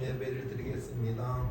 예배를 드리겠습니다.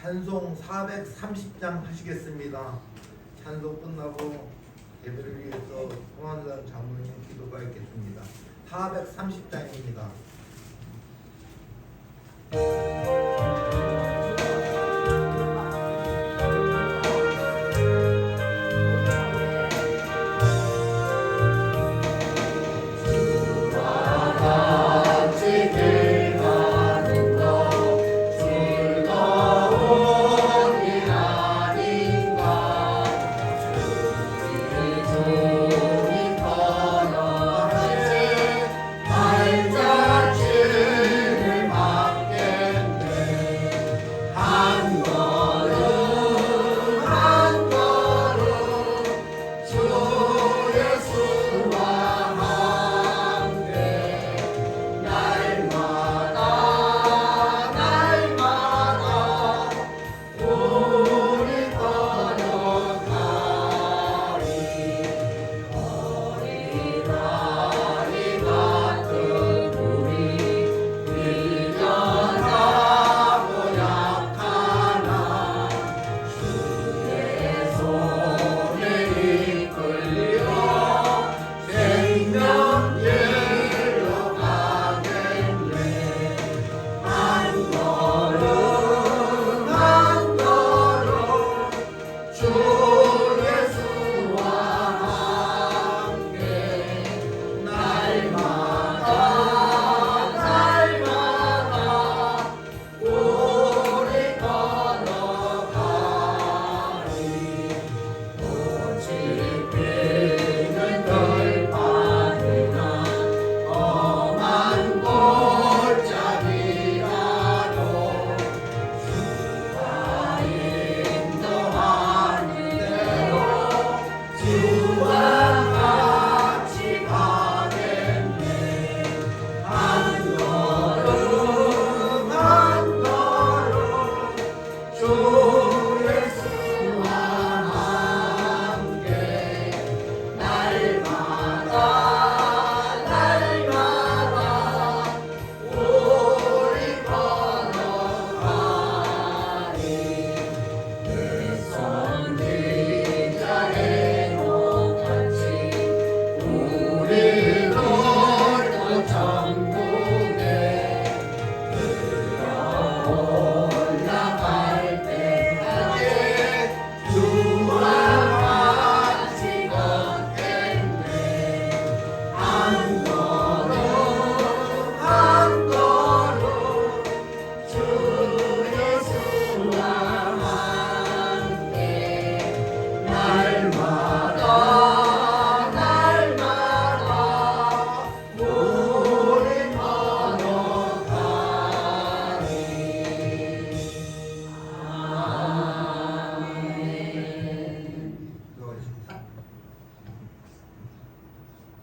찬송 430장 하시겠습니다. 찬송 끝나고 예배를 위해서 홍한산 장로님 기도가 있겠습니다. 430장입니다.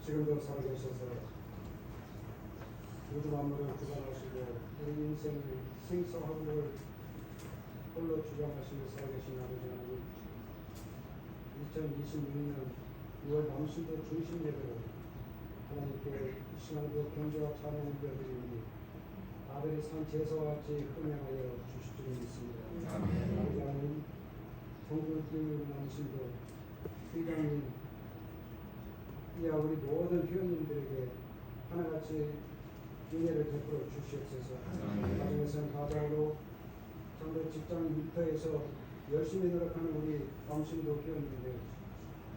지금도 살아계셔서 모든 만물을 주관하시고 우리 인생의 생사화복을 홀로 주장하시며 살아계신 아버지 하나님, 2026년 6월 남순도 중심 예배로 하나님께 이 시간에도 경주와 찬양을 드리니 아벨의 산 제사와 같이 흥행하여 주실 줄 믿습니다. 아버지 하나님, 성도들 남신도 회장님, 이와 우리 모든 회원님들에게 하나같이 은혜를 베풀어 주시옵소서. 가정에서는 가장으로, 장로 직장 일터에서 열심히 노력하는 우리 남신도 회원인데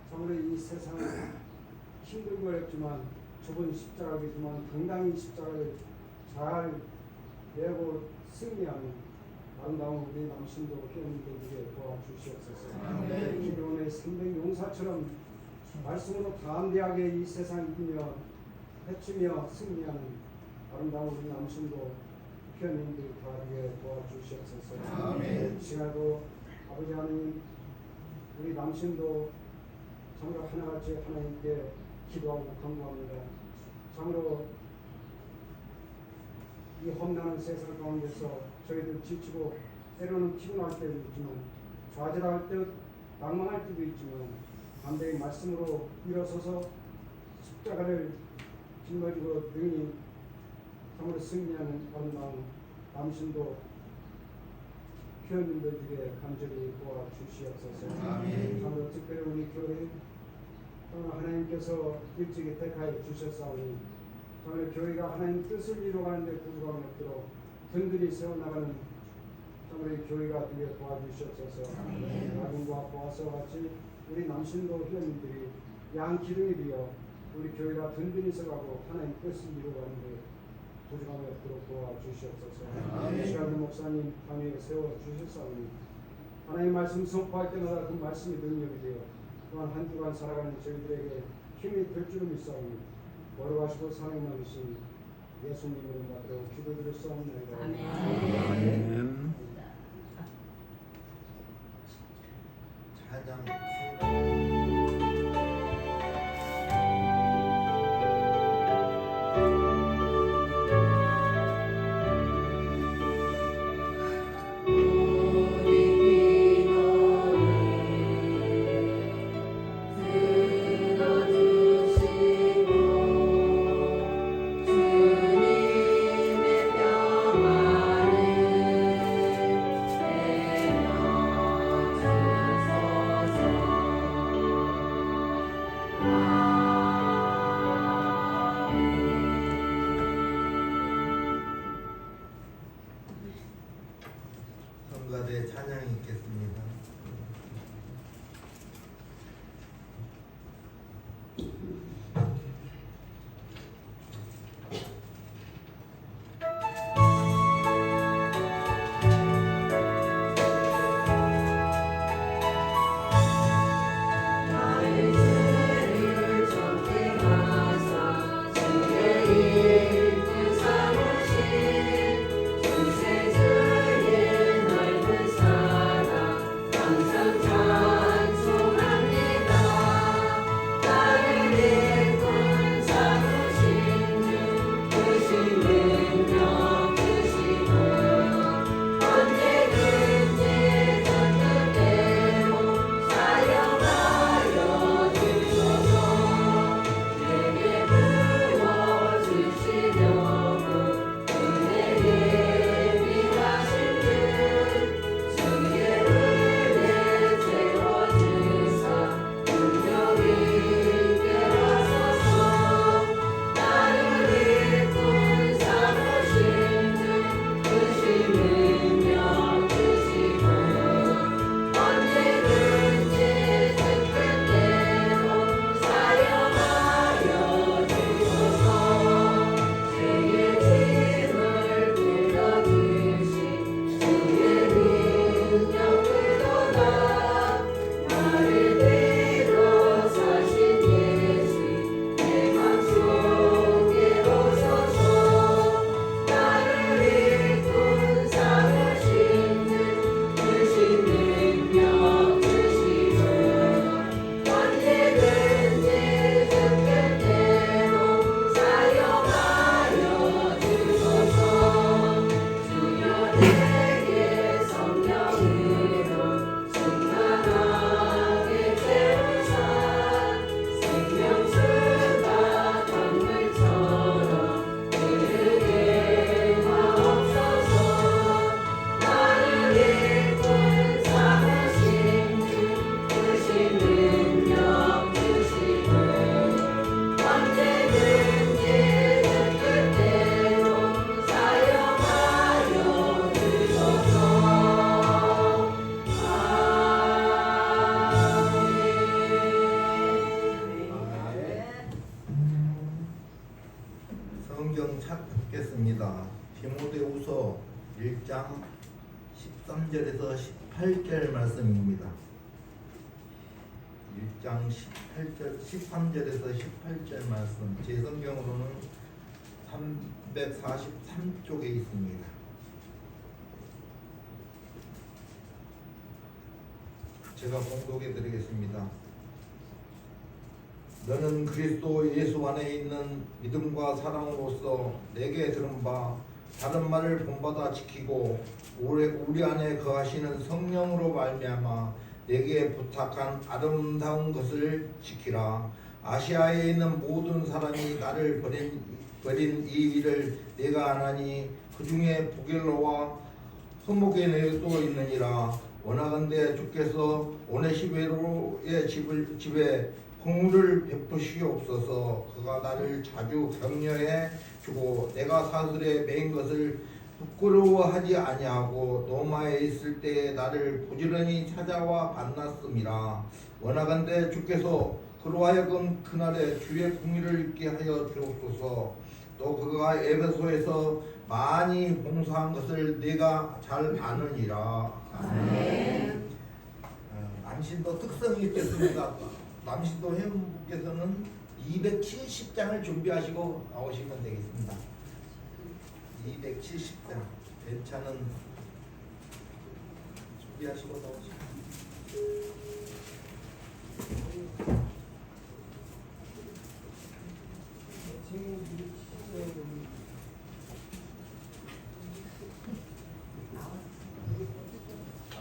참으로 이 세상은 힘들고 어렵지만 좁은 십자가이지만 당당히 십자가를 잘 내고 승리하는 아름다운 우리 남신도 회원님들에게 도와주시옵소서. 기도원의 300 용사처럼 말씀으로 담대하게 이 세상 이기며 해치며 승리하는 아름다운 우리 남신도 회원님들 다하게 도와주시옵소서. 이 시간에도 아버지 하나님 우리 남신도 참으로 하나같이 하나님께 기도하고 간구합니다. 참으로 이 험난한 세상 가운데서 저희들 지치고 때로는 피곤할 때도 있지만 좌절할 때 낭만할 때도 있지만 담대히 말씀으로 일어서서 십자가를 짊어지고 능히 참으로 승리하는 아름다운 남신도 회원님들에게 간절히 도와주시옵소서. 참으로 특별히 우리 교회 하나님께서 일찍이 택하여 주셨사오니 참으로 교회가 하나님 뜻을 이루어가는 데 부족함이 없도록 든든히 세워나가는 참으로 교회가 되게 도와주시옵소서. 낙인과 보아서 같이 우리 남신도 회원님들이 양 기둥이 되어 우리 교회가 든든히 서가고 하나님 뜻을 이루어가는 데 부족함이 없도록 도와주시옵소서. 시간의 목사님 밤에 세워주셨사오니 하나님 말씀 선포할 때마다 그 말씀이 능력이 되어 또한 한 주간 살아가는 저희들에게 힘이 될 줄을 믿사오니 거룩하시고 사랑이 많으신 예수님을 받들어 기도드렸사옵나이다. 아멘. 찬양 주소서 고린도후서 1장 13절에서 18절 말씀입니다. 1장 13절에서 18절 말씀, 제 성경으로는 343쪽에 있습니다. 제가 봉독해 드리겠습니다. 너는 그리스도 예수 안에 있는 믿음과 사랑으로서 내게 들은 바 다른 말을 본받아 지키고 우리 안에 거하시는 성령으로 말미암아 내게 부탁한 아름다운 것을 지키라. 아시아에 있는 모든 사람이 나를 버린 이 일을 내가 아나니 그 중에 부겔로와 흐모게네도 있느니라. 원하건대 주께서 오네시베로의 집에 공물을 베푸시옵소서. 그가 나를 자주 격려해 주고 내가 사슬에 매인 것을 부끄러워하지 아니하고 로마에 있을 때에 나를 부지런히 찾아와 만났음이라. 원하건대 주께서 그로 하여금 그날에 주의 공의를 있게 하여 주옵소서. 또 그가 에베소에서 많이 봉사한 것을 내가 잘 아느니라. 아멘. 남신도 특성이 있겠습니다. 남신도 회원분께서는 270장을 준비하시고 나오시면 되겠습니다. 270장 괜찮은 준비하시고 나오시면.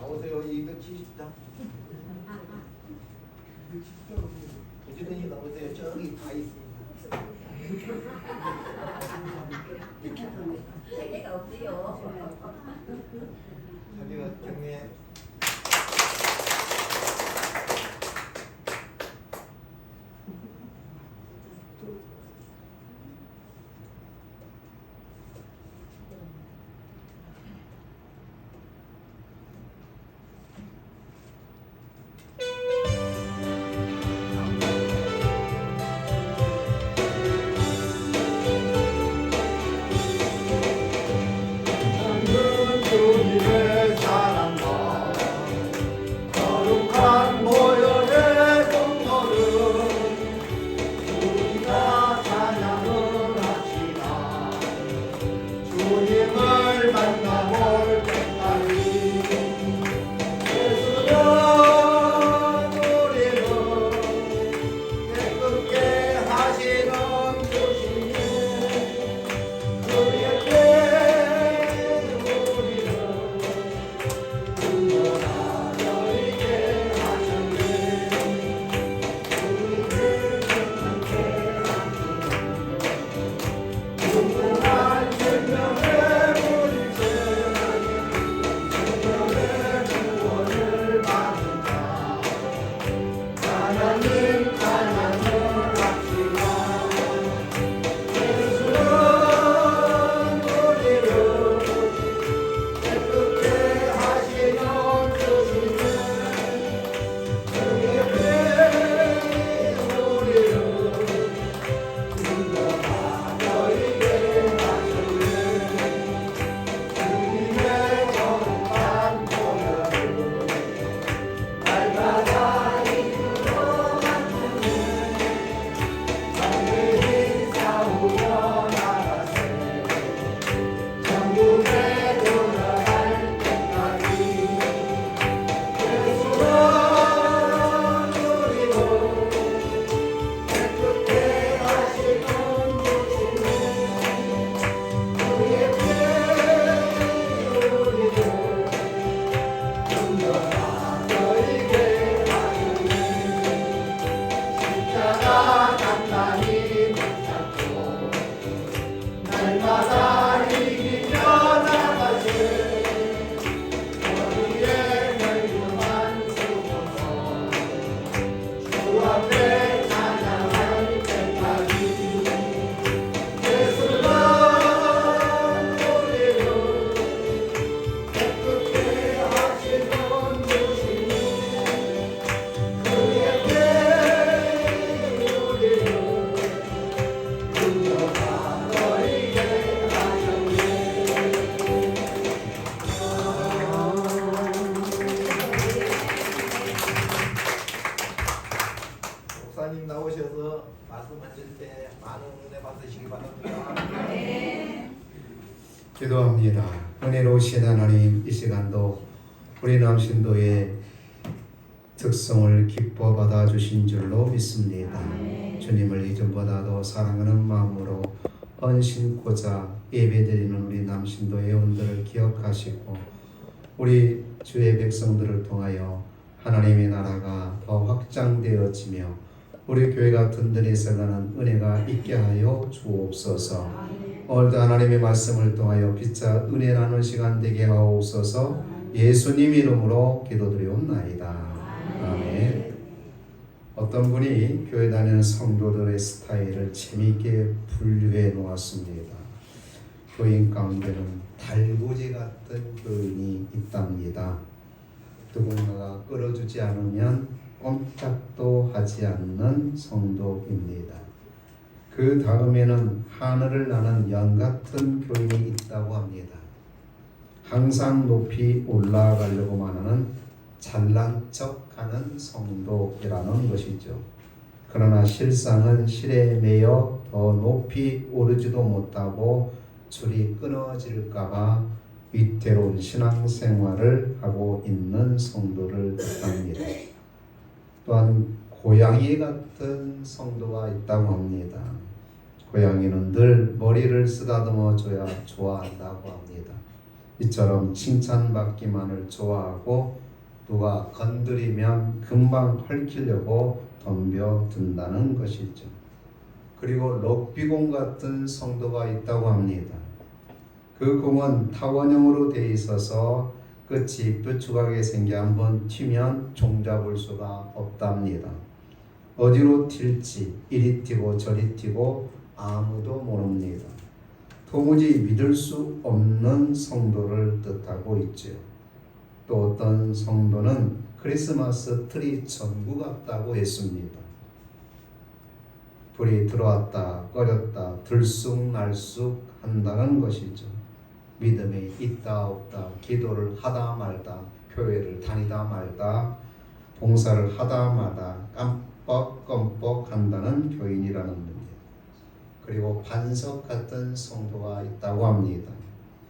나오세요. 270장. 부지런히 나오세요. 저기 다 있습니다. 세계가 없어요. 자기가 정리해. 주님의 사랑과 오셔서 말씀 만질 때 많은 은혜 받으시기 바랍니다. 기도합니다. 은혜로우신 하나님, 이 시간도 우리 남신도의 특성을 기뻐 받아주신 줄로 믿습니다. 주님을 이전보다도 사랑하는 마음으로 언신고자 예배드리는 우리 남신도의 회원들을 기억하시고 우리 주의 백성들을 통하여 하나님의 나라가 더 확장되어지며 우리 교회가 든든히 서가는 은혜가 있게 하여 주옵소서. 오늘도 하나님의 말씀을 통하여 피차 은혜 나누는 시간 되게 하옵소서. 예수님 이름으로 기도드리옵나이다. 아멘. 어떤 분이 교회 다니는 성도들의 스타일을 재미있게 분류해 놓았습니다. 교인 가운데는 달구지 같은 교인이 있답니다. 누군가가 끌어주지 않으면 꼼짝도 하지 않는 성도입니다. 그 다음에는 하늘을 나는 연 같은 교인이 있다고 합니다. 항상 높이 올라가려고만 하는 잘난 척하는 성도이라는 것이죠. 그러나 실상은 실에 매여 더 높이 오르지도 못하고 줄이 끊어질까봐 위태로운 신앙생활을 하고 있는 성도를 뜻합니다. 또한 고양이 같은 성도가 있다고 합니다. 고양이는 늘 머리를 쓰다듬어 줘야 좋아한다고 합니다. 이처럼 칭찬받기만을 좋아하고 누가 건드리면 금방 헐키려고 덤벼든다는 것이죠. 그리고 럭비공 같은 성도가 있다고 합니다. 그 공은 타원형으로 되어 있어서 끝이 뾰족하게 생겨 한번 튀면 종잡을 수가 없답니다. 어디로 튈지 이리 튀고 저리 튀고 아무도 모릅니다. 도무지 믿을 수 없는 성도를 뜻하고 있죠. 또 어떤 성도는 크리스마스 트리 전구 같다고 했습니다. 불이 들어왔다 꺼졌다 들쑥날쑥 한다는 것이죠. 믿음이 있다 없다, 기도를 하다 말다, 교회를 다니다 말다, 봉사를 하다 마다 깜뻑깜뻑 한다는 교인이라는 겁니다. 그리고 반석 같은 성도가 있다고 합니다.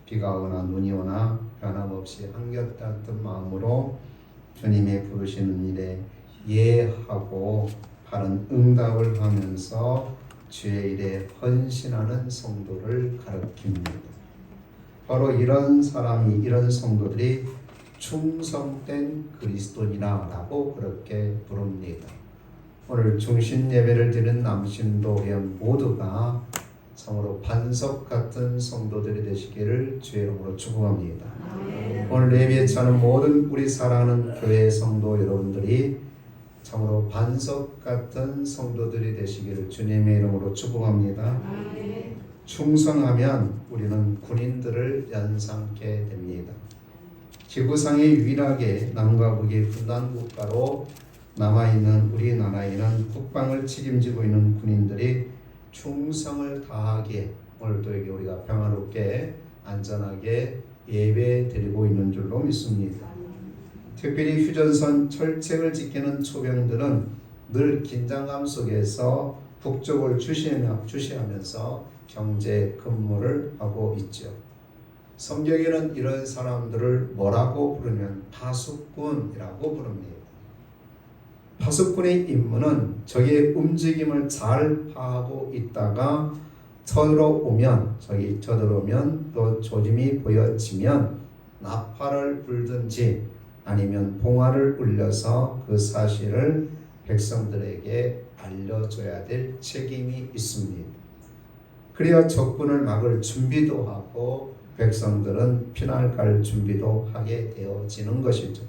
비가 오나 눈이 오나 변함없이 한결같은 마음으로 주님의 부르시는 일에 예하고 바른 응답을 하면서 주의 일에 헌신하는 성도를 가리킵니다. 바로 이런 사람이, 이런 성도들이 충성된 그리스도인이라고 그렇게 부릅니다. 오늘 중심 예배를 드리는 남신도 회원 모두가 참으로 반석 같은 성도들이 되시기를 주의 이름으로 축복합니다. 오늘 예배에 참는 모든 우리 사랑하는 교회 성도 여러분들이 참으로 반석 같은 성도들이 되시기를 주님의 이름으로 축복합니다. 충성하면 우리는 군인들을 연상케 됩니다. 지구상에 유일하게 남과 북이 분단 국가로 남아있는 우리나라에는 국방을 책임지고 있는 군인들이 충성을 다하기에 오늘도 여기 우리가 평화롭게 안전하게 예배 드리고 있는 줄로 믿습니다. 특별히 휴전선 철책을 지키는 초병들은 늘 긴장감 속에서 북쪽을 주시하면서 경제 근무를 하고 있죠. 성경에는 이런 사람들을 뭐라고 부르면 파수꾼이라고 부릅니다. 파수꾼의 임무는 적의 움직임을 잘 파하고 있다가 쳐들어오면 또 조짐이 보여지면 나팔을 불든지 아니면 봉화를 울려서 그 사실을 백성들에게 알려줘야 될 책임이 있습니다. 그래야 적군을 막을 준비도 하고 백성들은 피날 갈 준비도 하게 되어지는 것이죠.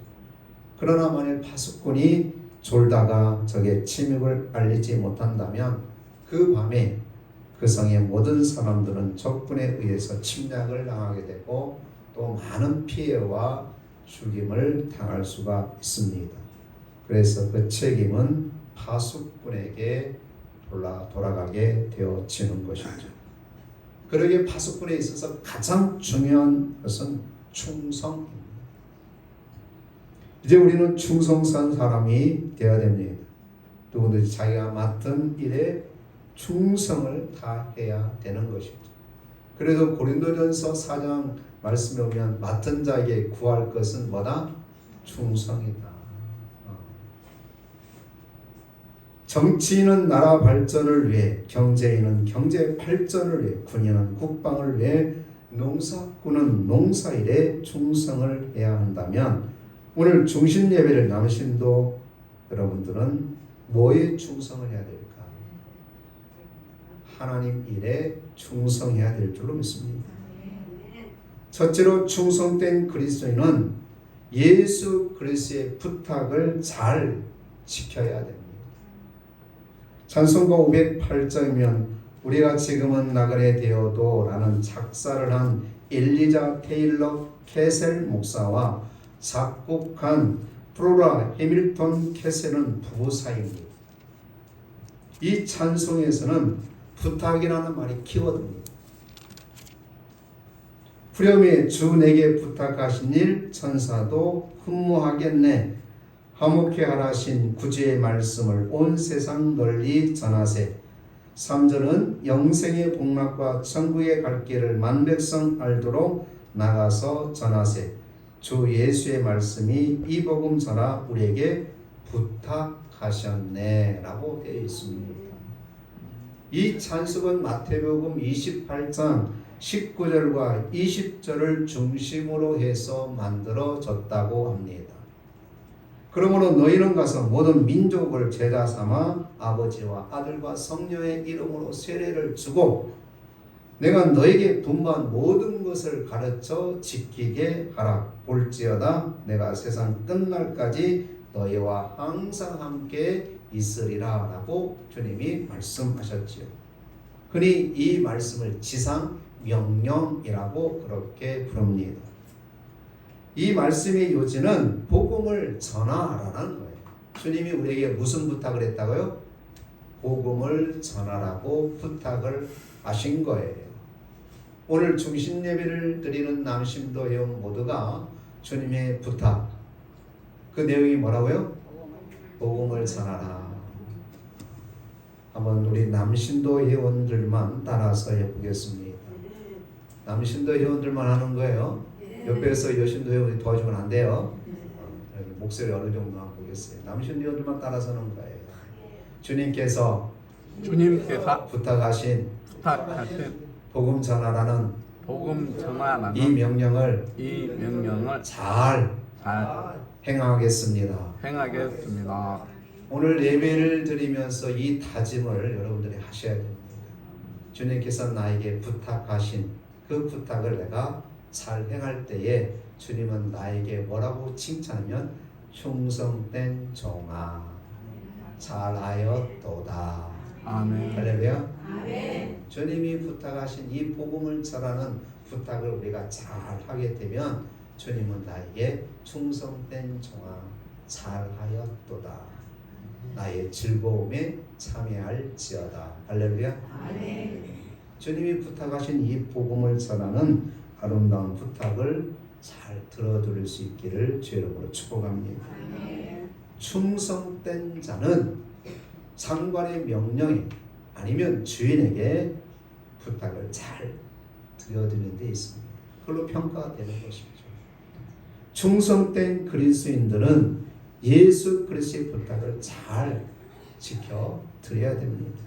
그러나 만일 파수꾼이 졸다가 적의 침입을 알리지 못한다면 그 밤에 그 성의 모든 사람들은 적군에 의해서 침략을 당하게 되고 또 많은 피해와 죽임을 당할 수가 있습니다. 그래서 그 책임은 파수꾼에게 돌아가게 되어지는 것이죠. 그러기에 파수꾼에 있어서 가장 중요한 것은 충성입니다. 이제 우리는 충성한 사람이 되어야 됩니다. 누구든지 자기가 맡은 일에 충성을 다해야 되는 것이죠. 그래도 고린도전서 4장 말씀에 보면 맡은 자에게 구할 것은 뭐다? 충성이다. 정치인은 나라 발전을 위해, 경제인은 경제 발전을 위해, 군인은 국방을 위해, 농사꾼은 농사일에 충성을 해야 한다면 오늘 중심 예배를 남신도 여러분들은 뭐에 충성을 해야 될까? 하나님 일에 충성해야 될 줄로 믿습니다. 첫째로 충성된 그리스도인은 예수 그리스도의 부탁을 잘 지켜야 됩니다. 찬송가 508장이면 우리가 지금은 나그네 되어도 라는 작사를 한 엘리자 테일러 캐셀 목사와 작곡한 프로라 해밀턴 캐셀은 부부 사이입니다. 이 찬송에서는 부탁이라는 말이 키워드입니다. 후렴에 주 내게 부탁하신 일 천사도 흠모하겠네. 화목케 하라신 구주의 말씀을 온 세상 널리 전하세. 3절은 영생의 복락과 천국의 갈 길을 만백성 알도록 나가서 전하세. 주 예수의 말씀이 이 복음 전하 우리에게 부탁하셨네 라고 되어 있습니다. 이 찬송은 마태복음 28장 19절과 20절을 중심으로 해서 만들어졌다고 합니다. 그러므로 너희는 가서 모든 민족을 제자 삼아 아버지와 아들과 성령의 이름으로 세례를 주고 내가 너에게 분부한 모든 것을 가르쳐 지키게 하라. 볼지어다 내가 세상 끝날까지 너희와 항상 함께 있으리라 라고 주님이 말씀하셨지요. 흔히 이 말씀을 지상 명령이라고 그렇게 부릅니다. 이 말씀의 요지는 복음을 전하라는 거예요. 주님이 우리에게 무슨 부탁을 했다고요? 복음을 전하라고 부탁을 하신 거예요. 오늘 중심 예배를 드리는 남심도 회원 모두가 주님의 부탁, 그 내용이 뭐라고요? 복음을 전하라. 한번 우리 남신도 회원들만 따라서 해보겠습니다. 남신도 회원들만 하는 거예요. 옆에서 여신도 회원이 도와주면 안 돼요. 목소리 어느 정도 한번 보겠어요. 남신도 회원들만 따라서 하는 거예요. 주님께서 부탁하신 복음 전하라는 이 명령을 잘 행하겠습니다. 오늘 예배를 드리면서 이 다짐을 여러분들이 하셔야 됩니다. 주님께서 나에게 부탁하신 그 부탁을 내가 잘 행할 때에 주님은 나에게 뭐라고 칭찬하면 충성된 종아 잘하였도다. 아멘. 할렐루야. 아멘. 주님이 부탁하신 이 복음을 전하는 부탁을 우리가 잘 하게 되면 주님은 나에게 충성된 종아 잘하였도다. 나의 즐거움에 참여할지어다. 할렐루야. 아멘. 주님이 부탁하신 이 복음을 전하는 아름다운 부탁을 잘 들어드릴 수 있기를 주의 이름으로 축복합니다. 아멘. 충성된 자는 상관의 명령에 아니면 주인에게 부탁을 잘 드려드리는 데 있습니다. 그걸로 평가가 되는 것이죠. 충성된 그리스도인들은 예수 그리스도의 부탁을 잘 지켜 드려야 됩니다.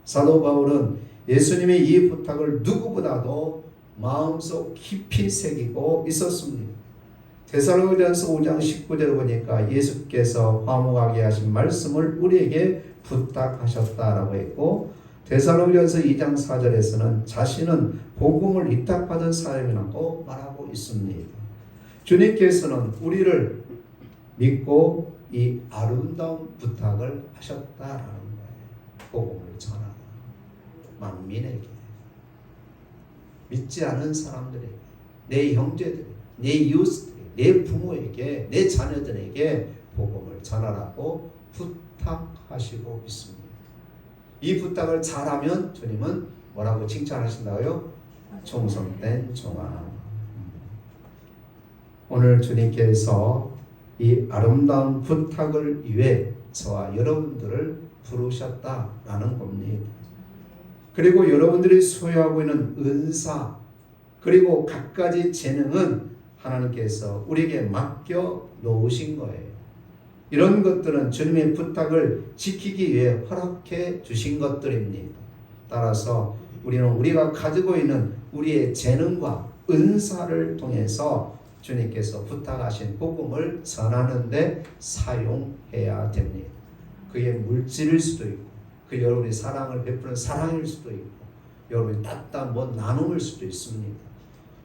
사도 바울은 예수님의 이 부탁을 누구보다도 마음속 깊이 새기고 있었습니다. 데살로니가전서 5장 19절을 보니까 예수께서 화목하게 하신 말씀을 우리에게 부탁하셨다라고 했고, 데살로니가전서 2장 4절에서는 자신은 복음을 위탁받은 사람이라고 말하고 있습니다. 주님께서는 우리를 믿고 이 아름다운 부탁을 하셨다라는 거예요. 복음을 전하라. 만민에게, 믿지 않은 사람들에게, 내 형제들, 내 이웃들, 내 부모에게, 내 자녀들에게 복음을 전하라고 부탁하시고 있습니다. 이 부탁을 잘하면 주님은 뭐라고 칭찬하신다고요? 충성된 종아. 오늘 주님께서 이 아름다운 부탁을 위해 저와 여러분들을 부르셨다라는 겁니다. 그리고 여러분들이 소유하고 있는 은사 그리고 갖가지 재능은 하나님께서 우리에게 맡겨 놓으신 거예요. 이런 것들은 주님의 부탁을 지키기 위해 허락해 주신 것들입니다. 따라서 우리는 우리가 가지고 있는 우리의 재능과 은사를 통해서 주님께서 부탁하신 복음을 전하는 데 사용해야 됩니다. 그게 물질일 수도 있고 그 여러분이 사랑을 베푸는 사랑일 수도 있고 여러분이 따뜻한 나눔일 수도 있습니다.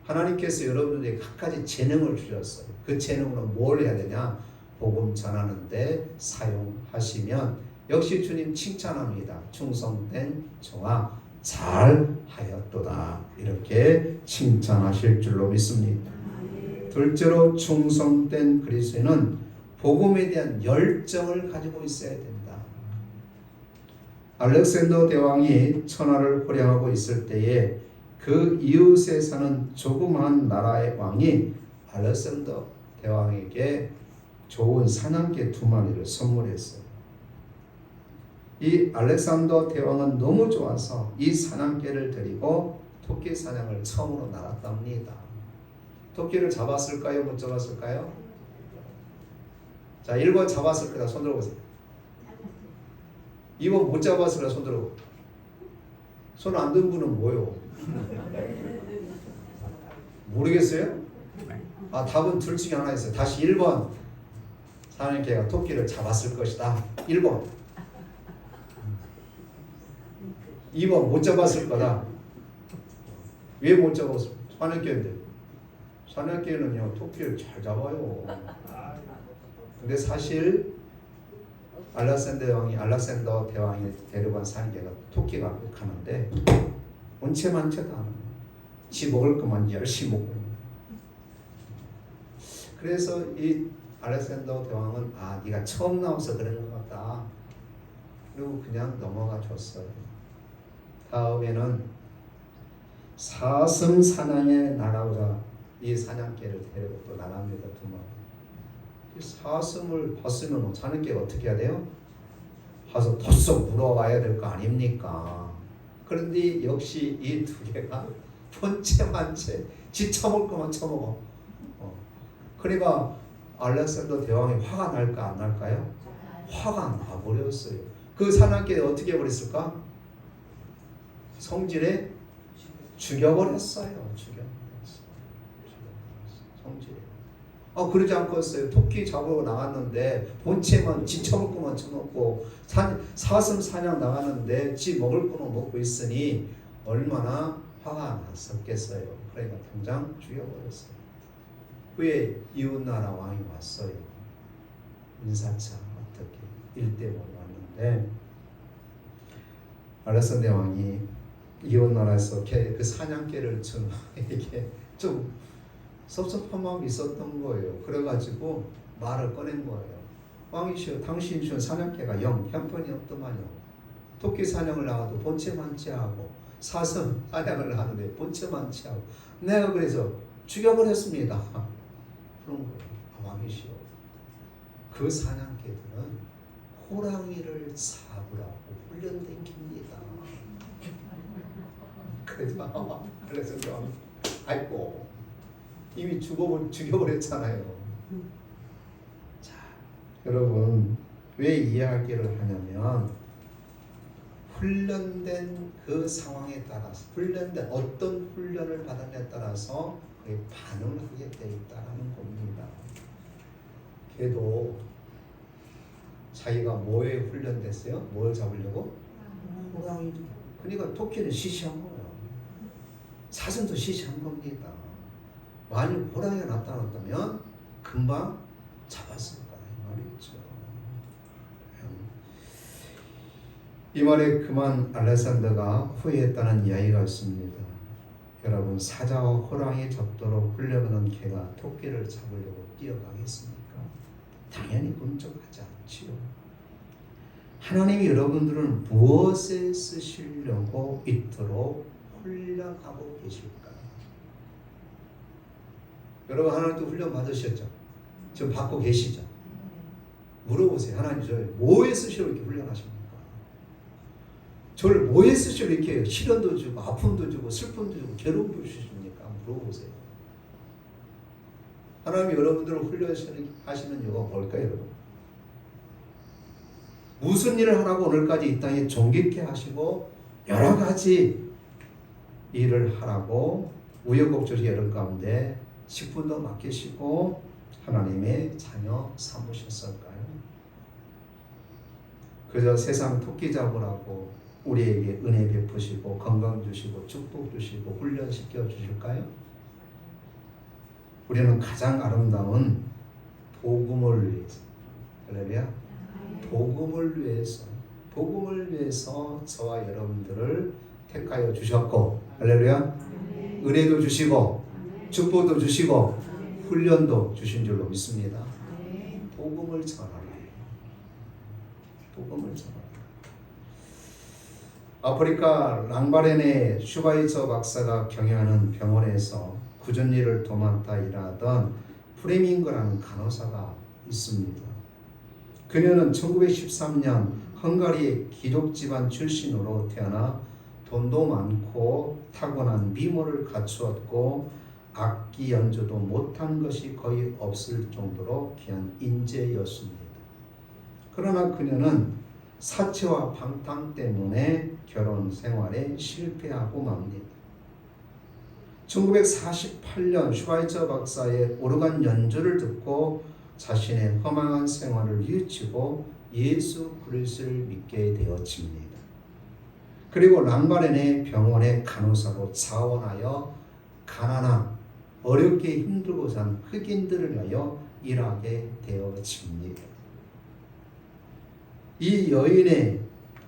하나님께서 여러분들에게 갖가지 재능을 주셨어요. 그 재능으로 뭘 해야 되냐? 복음 전하는 데 사용하시면 역시 주님 칭찬합니다. 충성된 종아 잘하였도다. 이렇게 칭찬하실 줄로 믿습니다. 둘째로 충성된 그리스도인은 복음에 대한 열정을 가지고 있어야 된다. 알렉산더 대왕이 천하를 호령하고 있을 때에 그 이웃에 사는 조그마한 나라의 왕이 알렉산더 대왕에게 좋은 사냥개 2마리를 선물했어요. 이 알렉산더 대왕은 너무 좋아서 이 사냥개를 데리고 토끼 사냥을 처음으로 나갔답니다. 토끼를 잡았을까요? 못 잡았을까요? 자, 1번 잡았을 거다. 손 들어보세요. 2번 못 잡았을 거다. 손 들어보세요. 손 안 든 분은 뭐요? 모르겠어요? 아, 답은 둘 중에 하나 있어요. 다시 1번 사냥개가 토끼를 잡았을 것이다. 1번 2번 못 잡았을 거다. 왜 못 잡았어? 사냥개인데. 사냥개는요 토끼를 잘 잡아요. 근데 사실 알렉산더 대왕이 데려간 사냥개가 토끼가 가는데 원체만체도 않아요. 지 먹을 것만 열심히 먹고 있는. 그래서 이 알렉산더 대왕은 네가 처음 나와서 그런 것 같다. 그리고 그냥 넘어가 줬어요. 다음에는 사슴 사냥에 나가고자 이 사냥개를 데리고 또 나갑니다. 2마리. 사슴을 봤으면 사냥개가 어떻게 해야 돼요? 가서 덥석 물어와야 될 거 아닙니까? 그런데 역시 이 2개가 본체만체 지 처먹을 것만 처먹어. 그러니까 알렉산더 대왕이 화가 날까 안 날까요? 화가 나버렸어요. 그 사냥개를 어떻게 해버렸을까? 성질에 죽여버렸어요. 성질에. 그러지 않겠어요. 토끼 잡으러 나갔는데 본체만 지 처먹을 것만 처먹고 사슴 사냥 나갔는데 지 먹을 것만 먹고 있으니 얼마나 화가 났었겠어요. 그러니까 당장 죽여버렸어요. 후에 이웃나라 왕이 왔어요. 인사차 어떻게 일대보러 왔는데 알렉산더 왕이 이웃나라에서 그 사냥개를 준 왕에게 좀 섭섭한 마음이 있었던 거예요. 그래가지고 말을 꺼낸 거예요. 왕이시여, 당신 준 사냥개가 영 형편이 없더만요. 토끼 사냥을 나가도 본체만 취하고 사슴 사냥을 하는데 본체만 취하고 내가 그래서 죽여버렸습니다. 그런 거예요. 왕이시여, 그 사냥개들은 호랑이를 잡으라고 훈련된 개입니다. 그래서 아이고 이미 죽여버렸잖아요. 자, 여러분 왜 이야기를 하냐면 훈련된 그 상황에 따라서 어떤 훈련을 받았냐에 따라서 그에 반응을 하게 돼 있다는 겁니다. 걔도 자기가 뭐에 훈련됐어요? 뭘 잡으려고? 호랑이. 그러니까 토끼는 시시한 거예요. 사슴도 시시한 겁니다. 만약 호랑이가 나타났다면 금방 잡았을 거라 이 말이죠. 이 말에 그만 알렉산더가 후회했다는 이야기가 있습니다. 여러분, 사자와 호랑이 잡도록 훈련하는 개가 토끼를 잡으려고 뛰어가겠습니까? 당연히 꿈쩍하지 않지요. 하나님이 여러분들은 무엇에 쓰시려고 이토록 훈련하고 계실까요? 여러분, 하나님도 훈련 받으셨죠? 지금 받고 계시죠? 물어보세요. 하나님 저를 뭐에 쓰시러 이렇게 훈련하십니까? 저를 뭐에 쓰시러 이렇게 시련도 주고 아픔도 주고 슬픔도 주고 괴로움도 주십니까? 물어보세요. 하나님이 여러분들을 훈련하시는 이유가 뭘까요, 여러분? 무슨 일을 하라고 오늘까지 이 땅에 존귀케 하시고 여러 가지 일을 하라고 우여곡절이 여러 가운데 직분도 맡기시고 하나님의 자녀 삼으셨을까요? 그저 세상 토끼 잡으라고 우리에게 은혜 베푸시고 건강 주시고 축복 주시고 훈련시켜 주실까요? 우리는 가장 아름다운 복음을 위해서, 할렐루야, 복음을 위해서 저와 여러분들을 택하여 주셨고, 할렐루야, 은혜도 주시고 축복도 주시고 훈련도 주신 줄로 믿습니다. 복음을 전하라. 복음을 전하라. 아프리카 랑바렌의 슈바이처 박사가 경영하는 병원에서 굳은 일을 도맡아 일하던 프레밍거라는 간호사가 있습니다. 그녀는 1913년 헝가리의 귀족 집안 출신으로 태어나 돈도 많고 타고난 미모를 갖추었고 악기 연주도 못한 것이 거의 없을 정도로 귀한 인재였습니다. 그러나 그녀는 사채와 방탕 때문에 결혼 생활에 실패하고 맙니다. 1948년 슈바이처 박사의 오르간 연주를 듣고 자신의 허망한 생활을 뉘우치고 예수 그리스도를 믿게 되어집니다. 그리고 랑바렌의 병원의 간호사로 자원하여 가난한 어렵게 힘들고 산 흑인들을 위하여 일하게 되어집니다. 이 여인의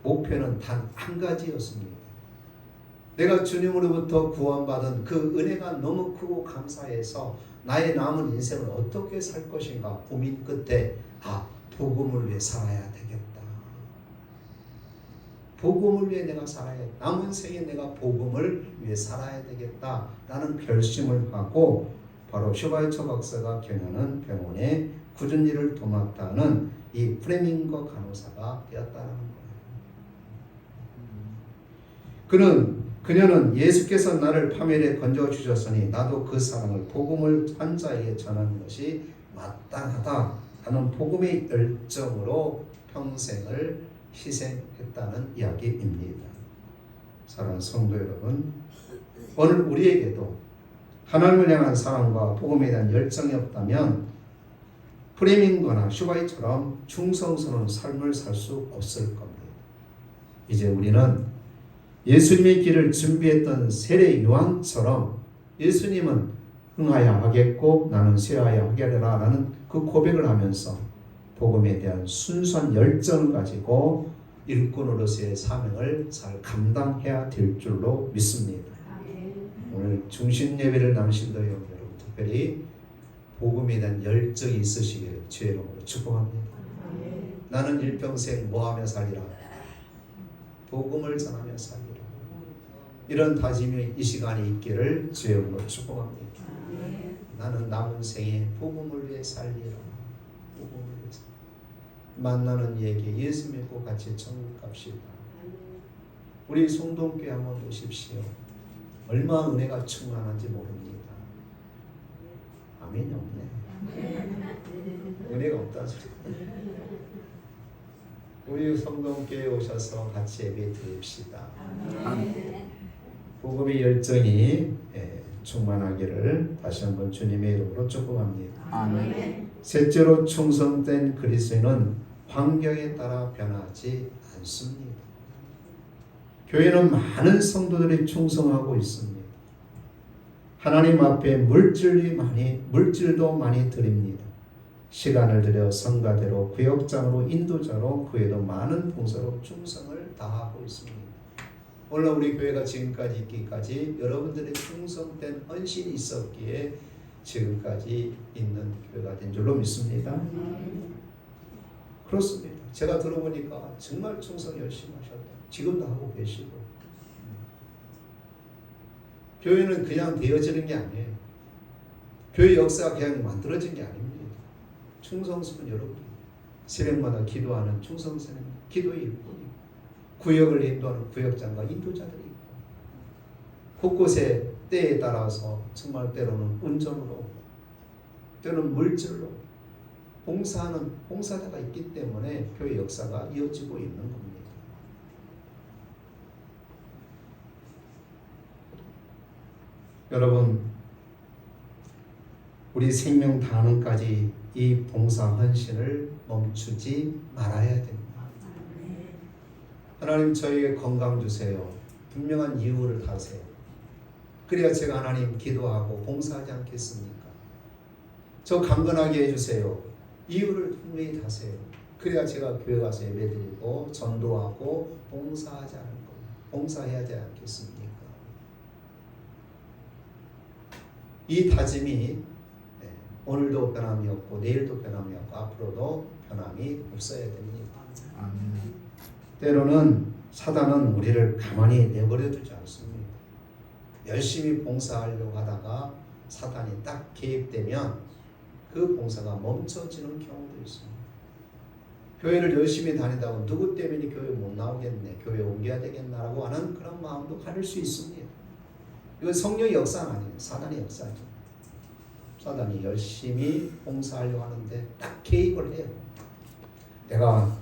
목표는 단 한 가지였습니다. 내가 주님으로부터 구원받은 그 은혜가 너무 크고 감사해서 나의 남은 인생을 어떻게 살 것인가 고민 끝에 복음을 위해 살아야 되겠다. 복음을 위해 내가 살아야 돼. 남은 생에 내가 복음을 위해 살아야 되겠다라는 결심을 하고 바로 슈바이처 박사가 경영하는 병원에 굳은 일을 도맡다는 이 프레밍거 간호사가 되었다는 거예요. 그녀는 예수께서 나를 파멸에 건져주셨으니 나도 그 사랑을 복음을 한 자에게 전하는 것이 마땅하다라는 복음의 열정으로 평생을 희생했다는 이야기입니다. 사랑하는 성도 여러분, 오늘 우리에게도 하나님을 향한 사랑과 복음에 대한 열정이 없다면 프레밍거나 슈바이처럼 충성스러운 삶을 살 수 없을 겁니다. 이제 우리는 예수님의 길을 준비했던 세례 요한처럼 예수님은 흥하야 하겠고 나는 쇠하야 하겠노라 라는 그 고백을 하면서 복음에 대한 순수한 열정을 가지고 일꾼으로서의 사명을 잘 감당해야 될 줄로 믿습니다. 오늘 중심 예배를 나누신 여러분 특별히 복음에 대한 열정이 있으시기를 주의 이름으로 축복합니다. 나는 일평생 뭐하며 살리라. 복음을 전하며 살리라. 이런 다짐이 이 시간에 있기를 주의 이름으로 축복합니다. 나는 남은 생에 복음을 위해 살리라. 복음을 위해서 만나는 이에게 예수 믿고 같이 천국 갑시다. 우리 송동교회 한번 오십시오. 얼마나 은혜가 충만한지 모릅니다. 아멘이 없네. 은혜가 없다는 소리. 우리 성동교회에 오셔서 같이 예배 드립시다. 복음의 열정이 충만하기를 다시 한번 주님의 이름으로 축복합니다. 아멘. 셋째로 충성된 그리스도인은 환경에 따라 변하지 않습니다. 교회는 많은 성도들이 충성하고 있습니다. 하나님 앞에 물질도 많이 드립니다. 시간을 들여 성가대로 구역장으로 인도자로 그 외에도 많은 봉사로 충성을 다하고 있습니다. 오늘 우리 교회가 지금까지 있기까지 여러분들의 충성된 헌신이 있었기에 지금까지 있는 교회가 된 줄로 믿습니다. 그렇습니다. 제가 들어보니까 정말 충성 열심히 하셨다. 지금도 하고 계시고. 교회는 그냥 되어지는 게 아니에요. 교회 역사가 그냥 만들어진 게 아닙니다. 충성스러운 여러분, 새벽마다 기도하는 충성스러운 기도의 일꾼이, 구역을 인도하는 구역장과 인도자들이 있고, 곳곳에 때에 따라서 정말 때로는 운전으로, 때로는 물질로 봉사하는 봉사자가 있기 때문에 교회 역사가 이어지고 있는 겁니다. 여러분, 우리 생명 다하는까지 이 봉사 헌신을 멈추지 말아야 됩니다. 하나님, 저희에게 건강 주세요. 분명한 이유를 다세요. 그래야 제가 하나님 기도하고 봉사하지 않겠습니까? 저 강건하게 해주세요. 이유를 분명히 다세요. 그래야 제가 교회 가서 예배드리고 전도하고 봉사하지 않을 겁니다. 봉사해야 하지 않겠습니까? 이 다짐이 오늘도 변함이 없고 내일도 변함이 없고 앞으로도 변함이 없어야 됩니다. 아멘. 때로는 사단은 우리를 가만히 내버려 두지 않습니다. 열심히 봉사하려고 하다가 사단이 딱 개입되면 그 봉사가 멈춰지는 경우도 있습니다. 교회를 열심히 다니다가 누구 때문에 교회 못 나오겠네, 교회 옮겨야 되겠나라고 하는 그런 마음도 가질 수 있습니다. 이건 성령의 역사는 아니에요. 사단의 역사죠. 사단이 열심히 봉사하려고 하는데 딱 개입을 해요. 내가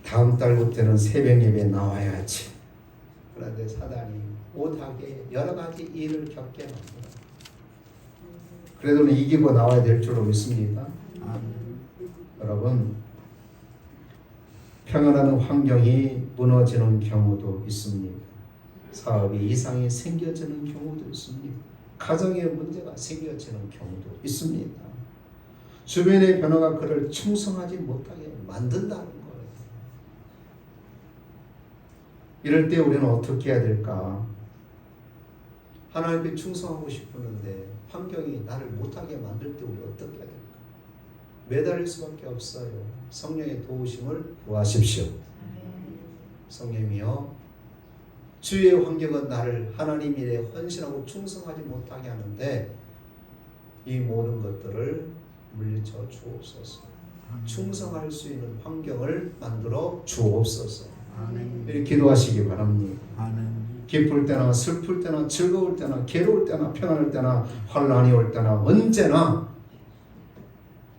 다음 달부터는 새벽 예배에 나와야지. 그런데 사단이 못하게 여러 가지 일을 겪게 합니다. 그래도 이기고 나와야 될 줄로 믿습니다. 여러분, 평안한 환경이 무너지는 경우도 있습니다. 사업이 이상이 생겨지는 경우도 있습니다. 가정에 문제가 생겨지는 경우도 있습니다. 주변의 변화가 그를 충성하지 못하게 만든다는 거예요. 이럴 때 우리는 어떻게 해야 될까? 하나님께 충성하고 싶었는데 환경이 나를 못하게 만들 때 우리 어떻게 해야 될까? 매달릴 수밖에 없어요. 성령의 도우심을 구하십시오. 성령이여, 주의 환경은 나를 하나님 일에 헌신하고 충성하지 못하게 하는데 이 모든 것들을 물리쳐 주옵소서. 충성할 수 있는 환경을 만들어 주옵소서. 이렇게 기도하시기 바랍니다. 기쁠 때나 슬플 때나 즐거울 때나 괴로울 때나 편안할 때나 환난이 올 때나 언제나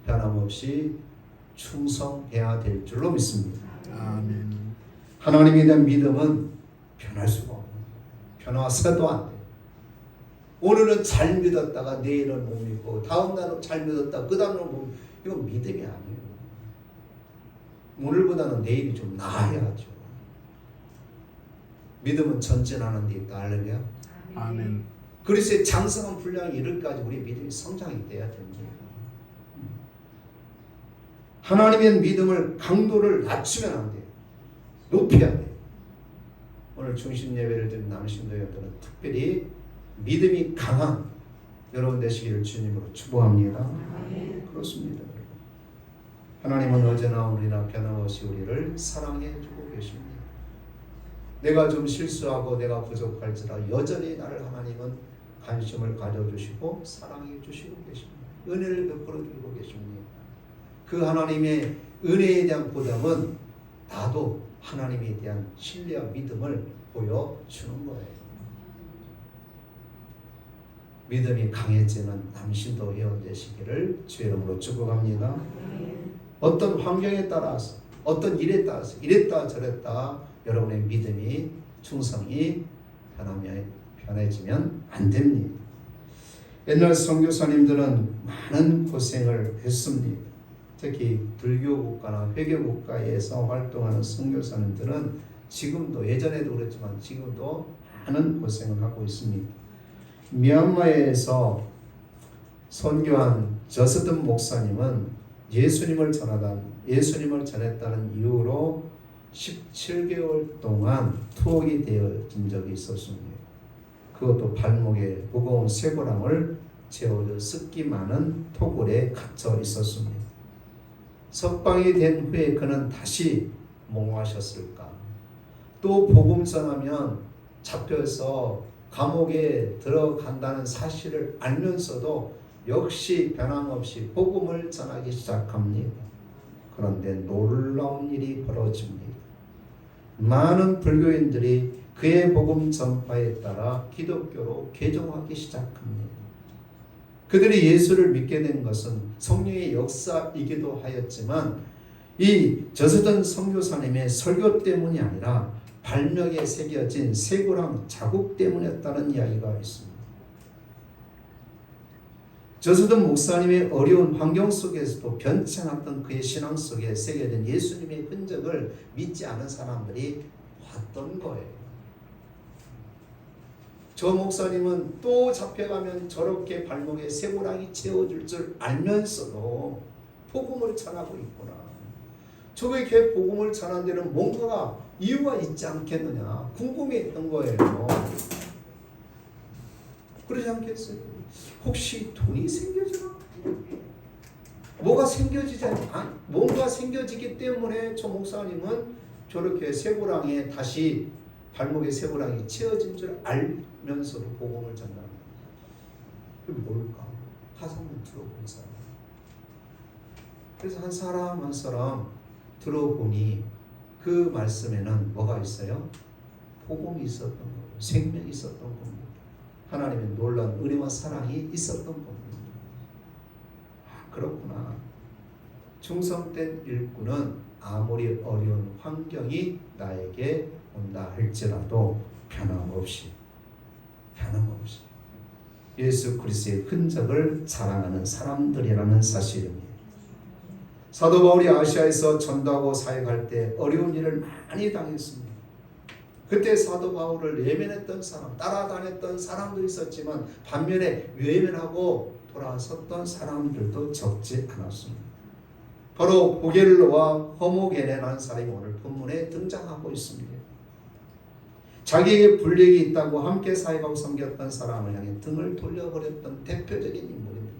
변함없이 충성해야 될 줄로 믿습니다. 하나님에 대한 믿음은 변할 수가 없어요. 변화서도 안 돼요. 오늘은 잘 믿었다가 내일은 못 믿고 다음 날은 잘 믿었다가 그 다음 날은 못 믿고, 이건 믿음이 아니에요. 오늘보다는 내일이 좀 나아야죠. 믿음은 전진하는 데 있다. 할렐루야. 아멘. 그리스의 장성한 분량이 이를까지 우리 믿음이 성장이 돼야 됩니다. 하나님의 믿음을 강도를 낮추면 안 돼요. 높여야 돼요. 오늘 중심 예배를 드린 남신도여들은 특별히 믿음이 강한 여러분 되시기를 주님으로 축복합니다. 그렇습니다. 하나님은 어제나 오늘이나 변함없이 우리를 사랑해 주고 계십니다. 내가 좀 실수하고 내가 부족할지라 여전히 나를 하나님은 관심을 가져주시고 사랑해 주시고 계십니다. 은혜를 베풀어 주고 계십니다. 그 하나님의 은혜에 대한 보답은 나도 하나님에 대한 신뢰와 믿음을 보여주는 거예요. 믿음이 강해지는 남신도 회원 되시기를 주의 이름으로 축복합니다. 어떤 환경에 따라서 어떤 일에 따라서 이랬다 저랬다 여러분의 믿음이 충성이 변해지면 안 됩니다. 옛날 선교사님들은 많은 고생을 했습니다. 특히 불교 국가나 회교 국가에서 활동하는 선교사님들은 지금도 예전에도 그랬지만 지금도 많은 고생을 하고 있습니다. 미얀마에서 선교한 저스든 목사님은 예수님을 전했다는 이유로 17개월 동안 투옥이 되어진 적이 있었습니다. 그것도 발목에 무거운 쇠고랑을 채워져 습기 많은 토굴에 갇혀 있었습니다. 석방이 된 후에 그는 다시 몽호하셨을까? 또 복음 전하면 잡혀서 감옥에 들어간다는 사실을 알면서도 역시 변함없이 복음을 전하기 시작합니다. 그런데 놀라운 일이 벌어집니다. 많은 불교인들이 그의 복음 전파에 따라 기독교로 개종하기 시작합니다. 그들이 예수를 믿게 된 것은 성령의 역사이기도 하였지만 이 저서던 선교사님의 설교 때문이 아니라 발명에 새겨진 쇠고랑 자국 때문이었다는 이야기가 있습니다. 저서던 목사님의 어려운 환경 속에서도 변치 않았던 그의 신앙 속에 새겨진 예수님의 흔적을 믿지 않은 사람들이 봤던 거예요. 저 목사님은 또 잡혀가면 저렇게 발목에 쇠고랑이 채워줄 줄 알면서도 복음을 전하고 있구나. 저게 복음을 전하는 데는 뭔가가 이유가 있지 않겠느냐 궁금했던 거예요. 그러지 않겠어요? 혹시 돈이 생겨지나? 뭐가 생겨지지 않? 뭔가 생겨지기 때문에 저 목사님은 저렇게 쇠고랑에 다시 발목에 쇠고랑이 채워진 줄 알면서도 복음을 전하는 거예요. 그게 뭘까? 가서 한번 들어본 사람. 그래서 한 사람 한 사람 들어보니 그 말씀에는 뭐가 있어요? 복음이 있었던 거예요. 생명이 있었던 겁니다. 하나님의 놀라운 은혜와 사랑이 있었던 겁니다. 그렇구나. 충성된 일꾼은 아무리 어려운 환경이 나에게 온다 할지라도 변함없이 예수 그리스도의 흔적을 자랑하는 사람들이라는 사실입니다. 사도 바울이 아시아에서 전도하고 사역할 때 어려운 일을 많이 당했습니다. 그때 사도 바울을 외면했던 사람, 따라다녔던 사람도 있었지만 반면에 외면하고 돌아섰던 사람들도 적지 않았습니다. 바로 보겔로와 허모게네라는 사람이 오늘 본문에 등장하고 있습니다. 자기에게 불리익이 있다고 함께 사역하고 섬겼던 사람을 향해 등을 돌려버렸던 대표적인 인물입니다.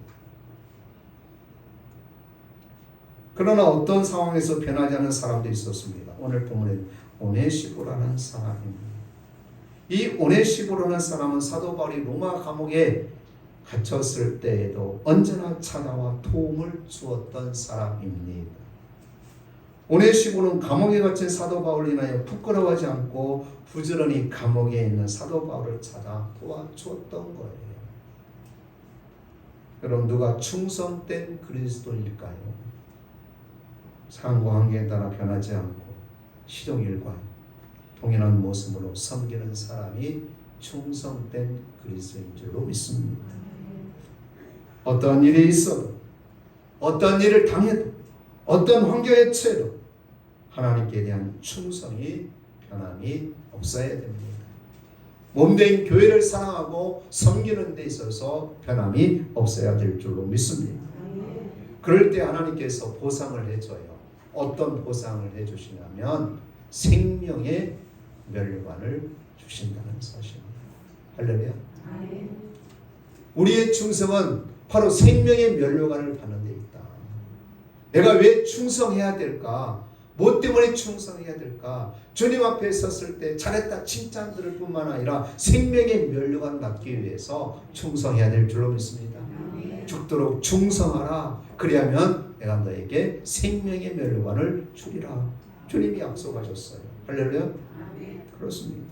그러나 어떤 상황에서 변하지 않은 사람도 있었습니다. 오늘 본문에 오네시보라는 사람입니다. 이 오네시보라는 사람은 사도 바울이 로마 감옥에 갇혔을 때에도 언제나 찾아와 도움을 주었던 사람입니다. 오네시보는 감옥에 갇힌 사도 바울을 인하여 부끄러워하지 않고 부지런히 감옥에 있는 사도 바울을 찾아 도와주었던 거예요. 여러분, 누가 충성된 그리스도일까요? 상황과 환경에 따라 변하지 않고 시종일관 동일한 모습으로 섬기는 사람이 충성된 그리스도인 줄로 믿습니다. 어떤 일이 있어도, 어떤 일을 당해도, 어떤 환경에 처해도 하나님께 대한 충성이 변함이 없어야 됩니다. 몸된 교회를 사랑하고 섬기는 데 있어서 변함이 없어야 될 줄로 믿습니다. 그럴 때 하나님께서 보상을 해줘요. 어떤 보상을 해주시냐면 생명의 멸관을 주신다는 사실입니다. 할렐루야. 우리의 충성은 바로 생명의 멸관을 받는 데 있다. 내가 왜 충성해야 될까? 뭐 때문에 충성해야 될까? 주님 앞에 섰을 때 잘했다 칭찬 들을 뿐만 아니라 생명의 멸관을 받기 위해서 충성해야 될 줄로 믿습니다. 죽도록 충성하라. 그리하면 내가 너에게 생명의 멸관을 주리라. 주님이 약속하셨어요. 할렐루야. 그렇습니다.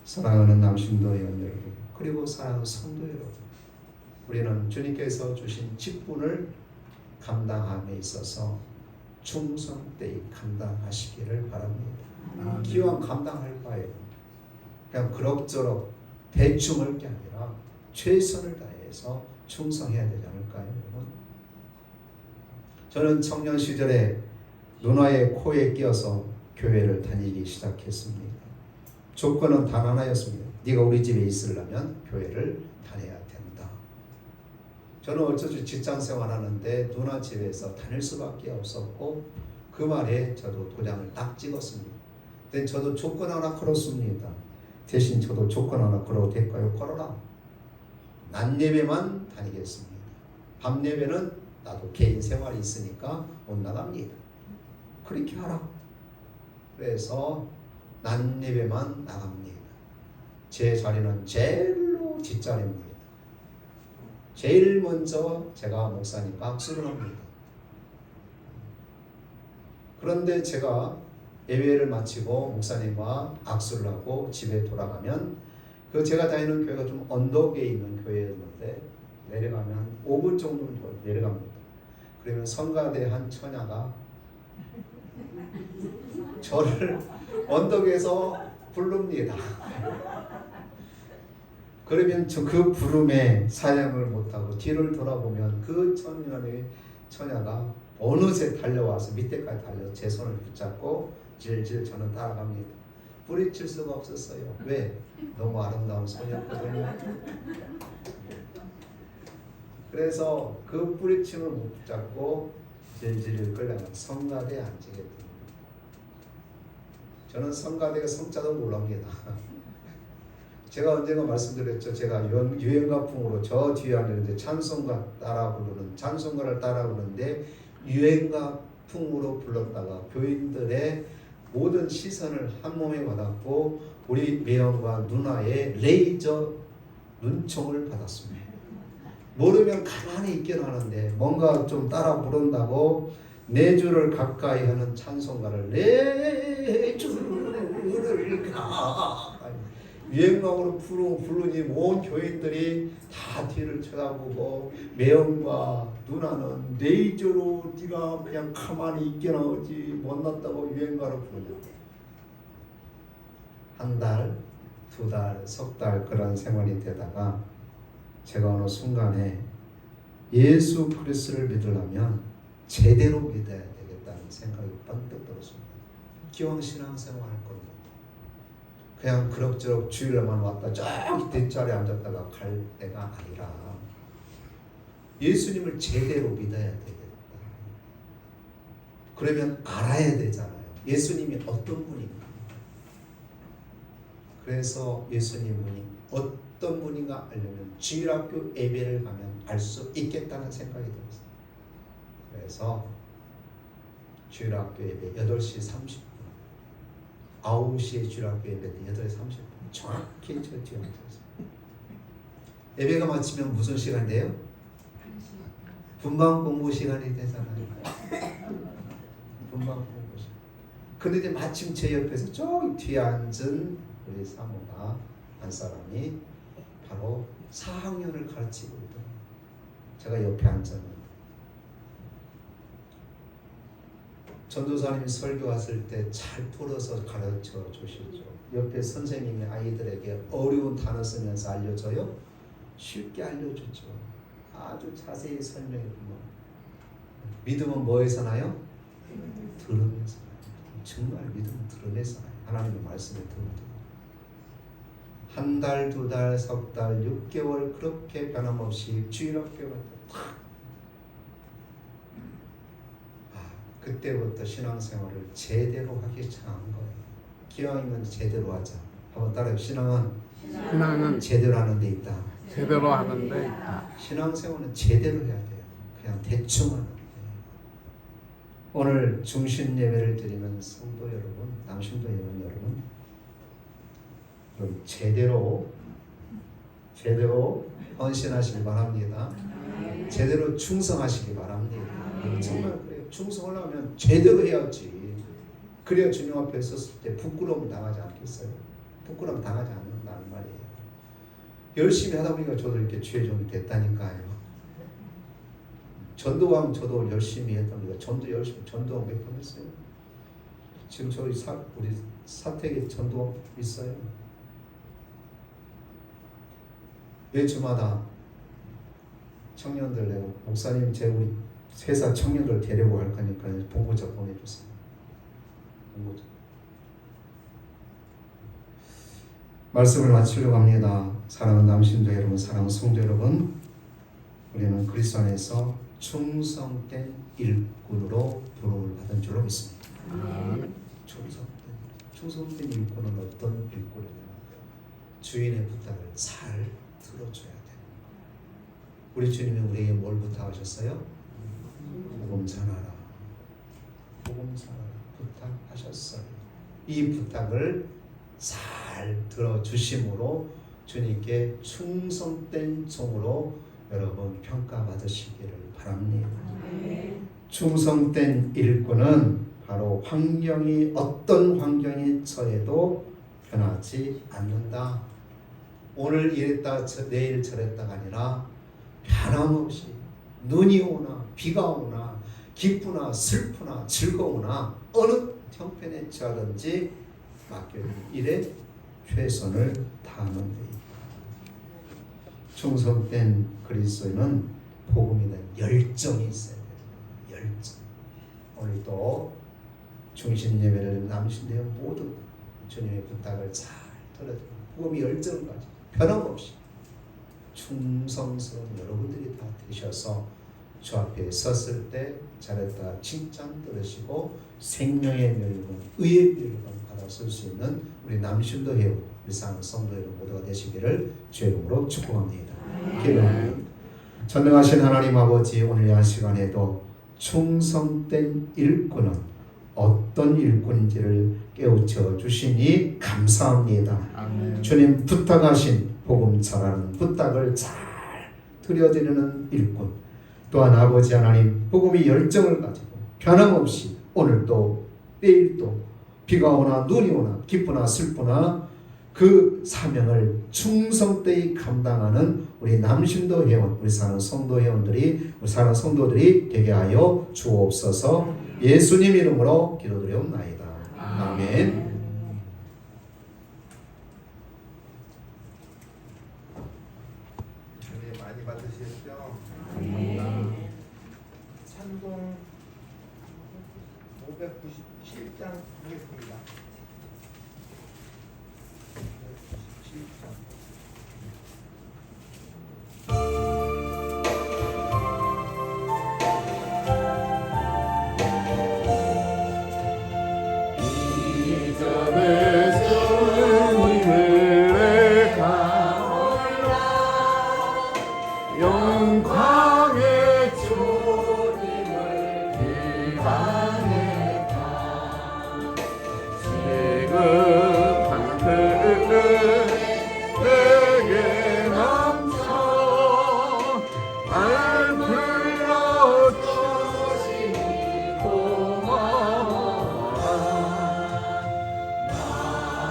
사랑하는 남신도 의원 여러분, 그리고 사랑하는 성도 여러분, 우리는 주님께서 주신 직분을 감당함에 있어서 충성되이 감당하시기를 바랍니다. 기왕 감당할 바에는 그냥 그럭저럭 대충 할 게 아니라 최선을 다해서 충성해야 되지 않을까요, 여러분? 저는 청년 시절에 누나의 코에 끼어서 교회를 다니기 시작했습니다. 조건은 단 하나였습니다. 네가 우리 집에 있으려면 교회를 다녀야 된다. 저는 어쩌지 직장 생활하는데 누나 집에서 다닐 수밖에 없었고 그 말에 저도 도장을 딱 찍었습니다. 근데 저도 조건 하나 걸었습니다. 대신 저도 조건 하나 걸어도 될까요? 걸어라. 낮 예배만 다니겠습니다. 밤 예배는 나도 개인 생활이 있으니까 못 나갑니다. 그렇게 하라. 그래서 낮 예배만 나갑니다. 제 자리는 제일로 뒷자리입니다. 제일 먼저 제가 목사님과 악수를 합니다. 그런데 제가 예배를 마치고 목사님과 악수를 하고 집에 돌아가면 그 제가 다니는 교회가 좀 언덕에 있는 교회였는데 내려가면 한 5분 정도 내려갑니다. 그러면 성가대 한 처녀가 저를 언덕에서 부릅니다. 그러면 저 그 부름에 사양을 못하고 뒤를 돌아보면 그 처녀가 어느새 달려와서 밑에까지 달려 제 손을 붙잡고 질질 저는 따라갑니다. 뿌리칠 수가 없었어요. 왜? 너무 아름다운 소녀였거든요. 그래서 그 뿌리침을 못 붙잡고 질질 끌려가 성가대에 앉게 됩니다. 저는 성가대가 성자도 모릅니다. 제가 언젠가 말씀드렸죠. 제가 유행가풍으로 저 뒤에 앉았는데 찬송가를 따라 부르는데 유행가풍으로 불렀다가 교인들의 모든 시선을 한 몸에 받았고 우리 매형과 누나의 레이저 눈총을 받았습니다. 모르면 가만히 있긴 하는데 뭔가 좀 따라 부른다고 네 줄을 가까이 하는 찬송가를 네 줄을 유행가로 부르니 온 교인들이 다 뒤를 쳐다보고 매형과 누나는 네이저로 네가 그냥 가만히 있게나 하지 못났다고 유행가로 부르냐. 한 달, 두 달, 석 달 그런 생활이 되다가 제가 어느 순간에 예수 그리스도를 믿으려면 제대로 믿어야 되겠다는 생각이 번뜩 들었습니다. 기왕 신앙생활 할 겁니다. 그냥 그럭저럭 주일에만 왔다 저기 뒷자리에 앉았다가 갈 때가 아니라 예수님을 제대로 믿어야 되겠다. 그러면 알아야 되잖아요. 예수님이 어떤 분인가. 그래서 예수님이 어떤 분인가 알려면 주일학교 예배를 가면 알 수 있겠다는 생각이 들었어요. 그래서 주일학교 예배 8시 30분 9시에 주일학교 예배 때 8시 30분 정확히 저 뒤에 앉았어요. 예배가 마치면 무슨 시간 돼요? 분방 공부 시간이 되잖아요. 분방 공부 시간. 그런데 마침 제 옆에서 저기 뒤에 앉은 우리 사모가 한 사람이 바로 4학년을 가르치고 있더라고요. 제가 옆에 앉았는데 전도사님이 설교 왔을 때 잘 풀어서 가르쳐 주시죠. 옆에 선생님이 아이들에게 어려운 단어 쓰면서 알려줘요. 쉽게 알려주죠. 아주 자세히 설명해주면 믿음은 뭐에서 나요? 들으면서 나요. 정말 믿음은 들으면서 나요. 하나님의 말씀을 들으면 한 달, 두 달, 석 달, 6개월 그렇게 변함없이 주일학교가 그때부터 신앙생활을 제대로 하기 시작한 거예요. 기왕이면 제대로 하자. 한번 따라해. 신앙은 제대로 하는 데 있다. 제대로 하는데 신앙생활은 제대로 해야 돼요. 그냥 대충 하는 데. 오늘 중심 예배를 드리는 성도 여러분, 남신도 여러분, 제대로 헌신하시기 바랍니다. 제대로 충성하시기 바랍니다. 정말 그래요. 충성을 하면 제대로 해야지. 그래야 주님 앞에 섰을 때 부끄러움 당하지 않겠어요? 부끄러움 당하지 않는다는 말이에요. 열심히 하다 보니까 저도 이렇게 최종이 됐다니까요. 전도왕 저도 열심히 했답니다. 전도왕 몇 번 했어요? 지금 저희 우리 사택에 전도왕 있어요. 매주마다 청년들 내가 목사님 제 우리 회사 청년들 데리고 갈 거니까 봉고차 보내주세요. 봉고차. 말씀을 마치려고 합니다. 사랑하는 남신도 여러분, 사랑하는 성도 여러분, 우리는 그리스도 안에서 충성된 일꾼으로 부름을 받은 줄로 믿습니다. 충성된 일꾼은 어떤 일꾼이냐? 주인의 부탁을 잘 들어줘야 돼요. 우리 주님이 우리에게 뭘 부탁하셨어요? 복음 전하라. 복음 전하라 부탁하셨어요. 이 부탁을 잘 들어주심으로 주님께 충성된 종으로 여러분 평가받으시기를 바랍니다. 아멘. 충성된 일꾼은 바로 환경이 어떤 환경이 처해도 변하지 않는다. 오늘 이랬다 내일 저랬다가 아니라 변함없이 눈이 오나 비가 오나 기쁘나 슬프나 즐거우나 어느 형편에 처하든지 맡겨진 일에 최선을 다하는 데입니다. 충성된 그리스도인은 복음에 대한 열정이 있어야 돼요. 열정. 오늘 또 중심 예배를 남으신데요. 모두 주님의 부탁을 잘 들어주고 복음의 열정을 가지고 변함없이 충성스러운 여러분들이 다 되셔서 주 앞에 섰을 때 잘했다 칭찬 들으시고 생명의 멸관, 의의 멸관 받아설 수 있는 우리 남신도 회원, 우리 사는 성도 여러분 모두가 되시기를 주의 이름으로 축복합니다. 기도합니다. 전능하신 하나님 아버지, 오늘 이 시간에도 충성된 일꾼은 어떤 일꾼인지를 깨우쳐 주시니 감사합니다. 아멘. 주님 부탁하신 복음 전하는 부탁을 잘 드려드리는 일꾼, 또한 아버지 하나님 복음의 열정을 가지고 변함없이 오늘도 내일도 비가 오나 눈이 오나 기쁘나 슬프나 그 사명을 충성되이 감당하는 우리 남신도 회원, 우리 사는 성도 회원들이, 우리 사는 성도들이 되게 하여 주옵소서. 예수님 이름으로 기도드리옵나이다. 아멘. 은혜 많이 받으셨죠? 아멘. 찬송 597장 하겠습니다. 597장. 영광의 주님을 기반했다. 지금 내게 넘쳐 날 불러주시니 고마워라.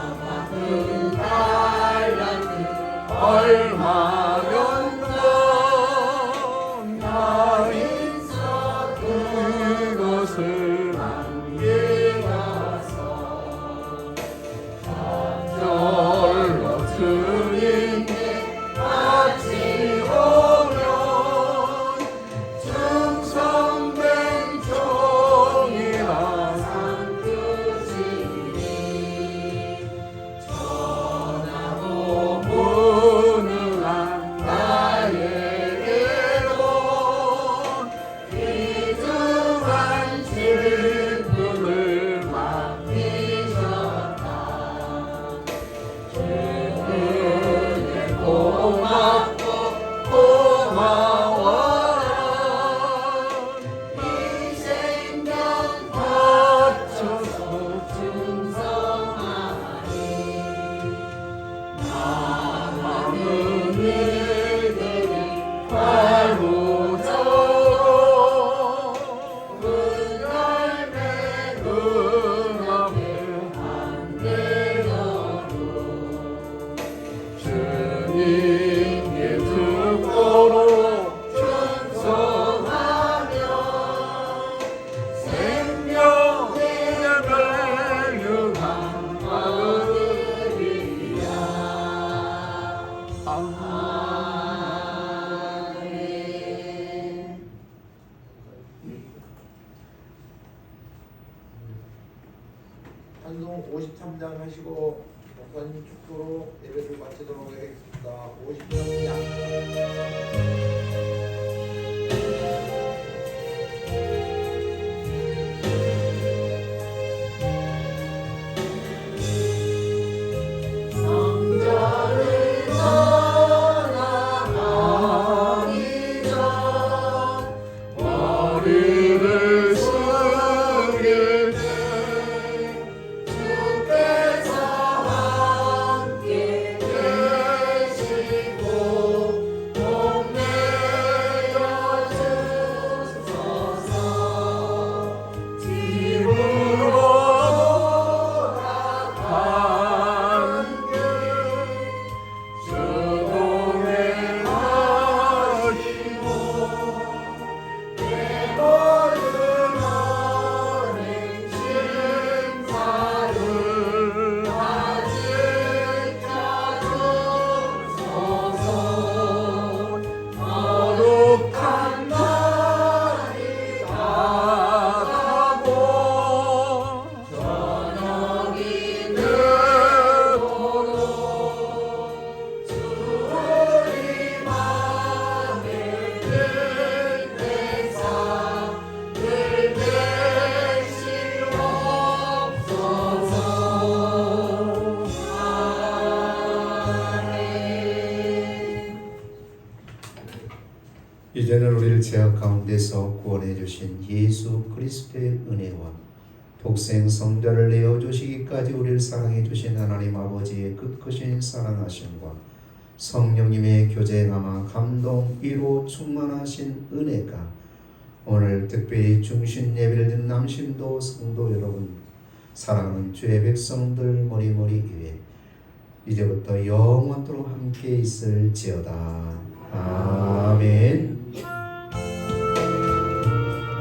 나만은 달란트 얼마면 그것을 남겨놔서 절로 주님께 같이 오면 충성된 종이라 삼으시니 전하고 무능한 나에게도 질문을 맡기셨다. 주님께 고맙고 고마워라. 이 생명 바쳐서 충성하니 남은 일들이 발부처럼 주님께 듣고로 충성하며 생명의 멸류관 받으리라. 아멘. 찬송 53장 하시고 목사님 축도로 예배를 마치도록 하겠습니다. 53장. 성자를 떠나가기 전 머리를 숙일 때 주께서 함께 계시고 동네 이제는 우리를 죄악 가운데서 구원해 주신 예수 그리스도의 은혜와 독생 성자를 내어 주시기까지 우리를 사랑해 주신 하나님 아버지의 끝크신 사랑하심과 성령님의 교제 감화 감동 위로 충만하신 은혜가 오늘 특별히 중심 예배를 드린 남심도 성도 여러분, 사랑하는 주의 백성들 머리머리 위에 이제부터 영원토록 함께 있을지어다. 아멘.